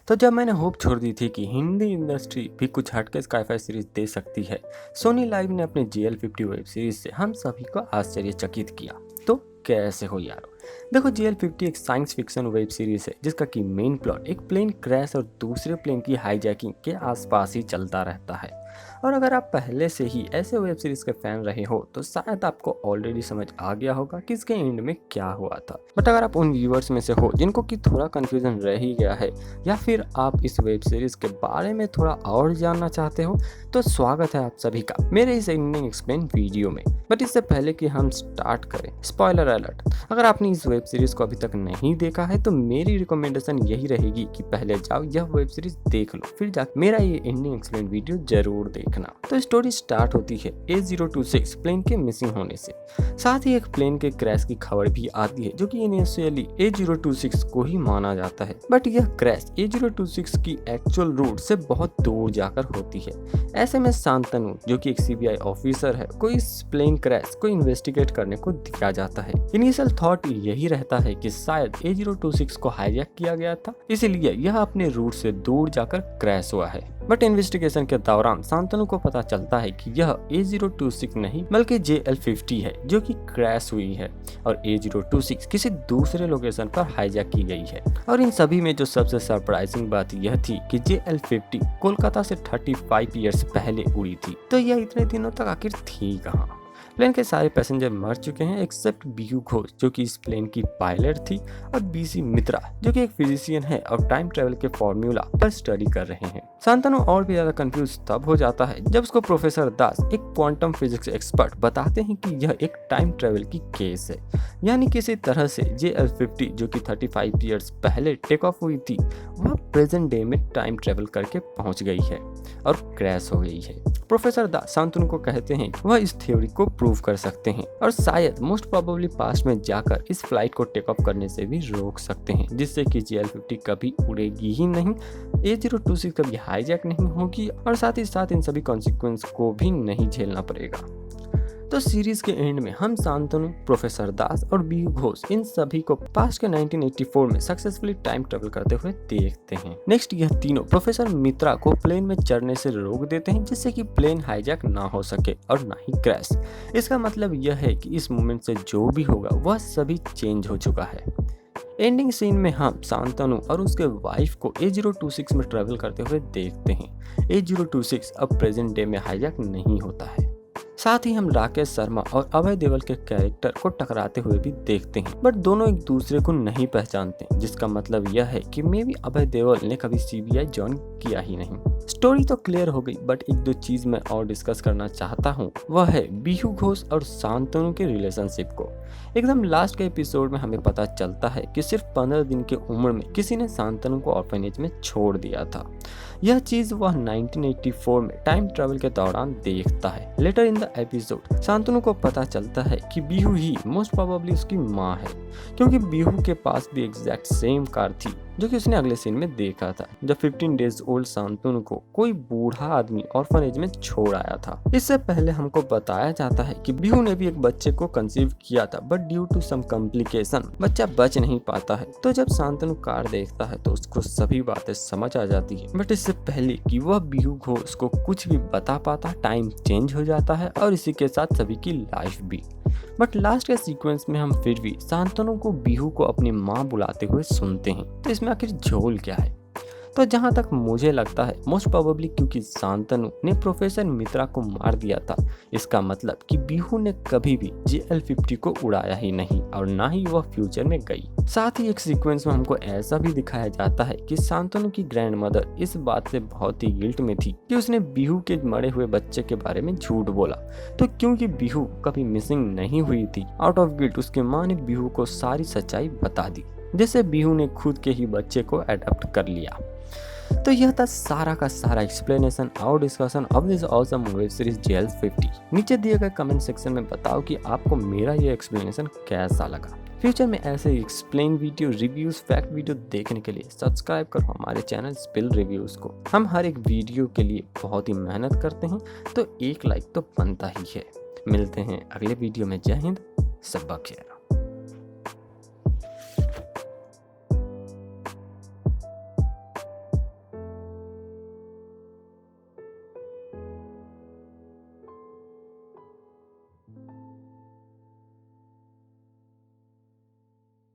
तो जब मैंने होप छोड़ दी थी कि हिंदी इंडस्ट्री भी कुछ हटके स्काई-फाई सीरीज दे सकती है, सोनी लाइव ने अपने जीएल-50 वेब सीरीज से हम सभी को आश्चर्यचकित किया। तो कैसे हो यारो? देखो, जीएल-50 एक साइंस फिक्शन वेब सीरीज है जिसका कि मेन प्लॉट एक प्लेन क्रैश और दूसरे प्लेन की हाईजैकिंग के आसपास ही चलता रहता है। और अगर आप पहले से ही ऐसे वेब सीरीज के फैन रहे हो तो शायद आपको ऑलरेडी समझ आ गया होगा कि इसके एंड में क्या हुआ था। बट अगर आप उन व्यूअर्स में से हो जिनको कि थोड़ा कंफ्यूजन रह ही गया है, या फिर आप इस वेब सीरीज के बारे में थोड़ा और जानना चाहते हो, तो स्वागत है आप सभी का मेरे इस एंडिंग एक्सप्लेन वीडियो में। बट इससे पहले कि हम स्टार्ट करें, स्पॉइलर अलर्ट, अगर आपने इस वेब सीरीज को अभी तक नहीं देखा है तो मेरी रिकमेंडेशन यही रहेगी कि पहले जाओ यह वेब सीरीज देख लो, फिर जाकर मेरा ये एंडिंग एक्सप्लेन वीडियो जरूर देखना। तो स्टोरी स्टार्ट होती है A026 प्लेन के मिसिंग होने से। साथ ही एक प्लेन के क्रैश की खबर भी आती है जो कि इनिशियली A026 को ही माना जाता है, बट यह क्रैश A026 की एक्चुअल रूट से बहुत दूर जाकर होती है। ऐसे में शांतनु, जो कि एक सीबीआई ऑफिसर है, को इस प्लेन क्रैश को इन्वेस्टिगेट करने को दिया जाता है। इनिशियल थॉट यही रहता है कि शायद A026 को हाईजैक किया गया था, इसीलिए यह अपने रूट से दूर जाकर क्रैश हुआ है। बट इन्वेस्टिगेशन के दौरान शांतनु को पता चलता है कि यह A026 नहीं बल्कि JL-50 है जो कि क्रैश हुई है, और A026 किसी दूसरे लोकेशन पर हाईजैक की गई है। और इन सभी में जो सबसे सरप्राइजिंग बात यह थी कि JL-50 कोलकाता से 35 ईयर्स पहले उड़ी थी, तो यह इतने दिनों तक आखिर थी कहाँ? प्लेन के सारे पैसेंजर मर चुके हैं एक्सेप्ट बीहू घोष जो कि इस प्लेन की पायलट थी, और बीसी मित्रा जो कि एक फिजिशियन है और टाइम ट्रेवल के फॉर्मूला पर स्टडी कर रहे हैं। शांतनु और भी ज्यादा कंफ्यूज तब हो जाता है जब उसको प्रोफेसर दास, एक क्वांटम फिजिक्स एक्सपर्ट, बताते हैं कि यह एक टाइम ट्रेवल की केस है, यानी किसी तरह से JL-50 जो कि 35 ईयर्स पहले टेक ऑफ हुई थी, वह प्रेजेंट डे में टाइम ट्रेवल करके पहुंच गई है और क्रैश हो गई है। प्रोफेसर दास शांतनु को कहते हैं वह इस थ्योरी को प्रूव कर सकते हैं और शायद मोस्ट प्रोबेबली पास्ट में जाकर इस फ्लाइट को टेक ऑफ करने से भी रोक सकते हैं, जिससे कि JL-50 कभी उड़ेगी ही नहीं, A026 कभी हाईजैक नहीं होगी, और साथ ही साथ इन सभी कॉन्सिक्वेंस को भी नहीं झेलना पड़ेगा। तो सीरीज के एंड में हम शांतनु, प्रोफेसर दास और बीहू घोष इन सभी को पास्ट के 1984 में सक्सेसफुली टाइम ट्रेवल करते हुए देखते हैं। नेक्स्ट यह तीनों प्रोफेसर मित्रा को प्लेन में चढ़ने से रोक देते हैं, जिससे कि प्लेन हाईजैक ना हो सके और ना ही क्रैश। इसका मतलब यह है कि इस मोमेंट से जो भी होगा वह सभी चेंज हो चुका है। एंडिंग सीन में हम शांतनु और उसके वाइफ को A026 में ट्रेवल करते हुए देखते हैं। A026 अब प्रेजेंट डे में हाईजैक नहीं होता है। साथ ही हम राकेश शर्मा और अभय देओल के कैरेक्टर को टकराते हुए भी देखते हैं, बट दोनों एक दूसरे को नहीं पहचानते, जिसका मतलब यह है कि मे बी अभय देओल ने कभी सीबीआई ज्वाइन किया ही नहीं। स्टोरी तो क्लियर हो गई, बट एक दो चीज मैं और डिस्कस करना चाहता हूँ, वह है बीहू घोष और शांतनु के रिलेशनशिप को। एकदम लास्ट के एपिसोड में हमें पता चलता है कि सिर्फ 15 दिन की उम्र में किसी ने शांतनु को ऑर्फनेज में छोड़ दिया था। यह चीज वह 1984 में टाइम ट्रेवल के दौरान देखता है। Later in the episode Shantanu को पता चलता है कि बीहू ही मोस्ट प्रोबेबली उसकी माँ है, क्योंकि बीहू के पास भी एग्जैक्ट सेम कार थी जो कि उसने अगले सीन में देखा था, जब 15 डेज ओल्ड शांतनु को कोई बूढ़ा आदमी ऑर्फनेज में छोड़ आया था। इससे पहले हमको बताया जाता है कि बीहू ने भी एक बच्चे को कंसीव किया था, but due to some complication बच्चा बच नहीं पाता है। तो जब शांतनु कार देखता है तो उसको सभी बातें समझ आ जाती है, बट इससे पहले कि वह बीहू घोष को कुछ भी बता पाता, टाइम चेंज हो जाता है और इसी के साथ सभी की लाइफ भी। बट लास्ट के सीक्वेंस में हम फिर भी शांतनु को बीहू को अपनी माँ बुलाते हुए सुनते हैं, तो इसमें आखिर झोल क्या है? तो जहाँ तक मुझे लगता है मोस्ट प्रोबेबली क्योंकि शांतनु ने प्रोफेसर मित्रा को मार दिया था, इसका मतलब कि बीहू ने कभी भी JL-50 को उड़ाया ही नहीं और ना ही वह फ्यूचर में गई। साथ ही एक सीक्वेंस में हमको ऐसा भी दिखाया जाता है कि शांतनु की ग्रैंड मदर इस बात से बहुत ही गिल्ट में थी कि उसने बीहू के मरे हुए बच्चे के बारे में झूठ बोला। तो क्योंकि बीहू कभी मिसिंग नहीं हुई थी, आउट ऑफ गिल्ट उसकी माँ ने बीहू को सारी सच्चाई बता दी, जैसे बीहू ने खुद के ही बच्चे को अडॉप्ट कर लिया। तो यह था सारा का सारा एक्सप्लेनेशन और discussion of this awesome web series JL-50। नीचे दिए गए कमेंट सेक्शन में बताओ कि आपको मेरा ये एक्सप्लेनेशन कैसा लगा। फ्यूचर में ऐसे explain video, reviews, fact video देखने के लिए सब्सक्राइब करो हमारे चैनल स्पिल रिव्यूज को। हम हर एक वीडियो के लिए बहुत ही मेहनत करते हैं, तो एक लाइक तो बनता ही है। मिलते हैं अगले वीडियो में। जय हिंद, सबक खैर।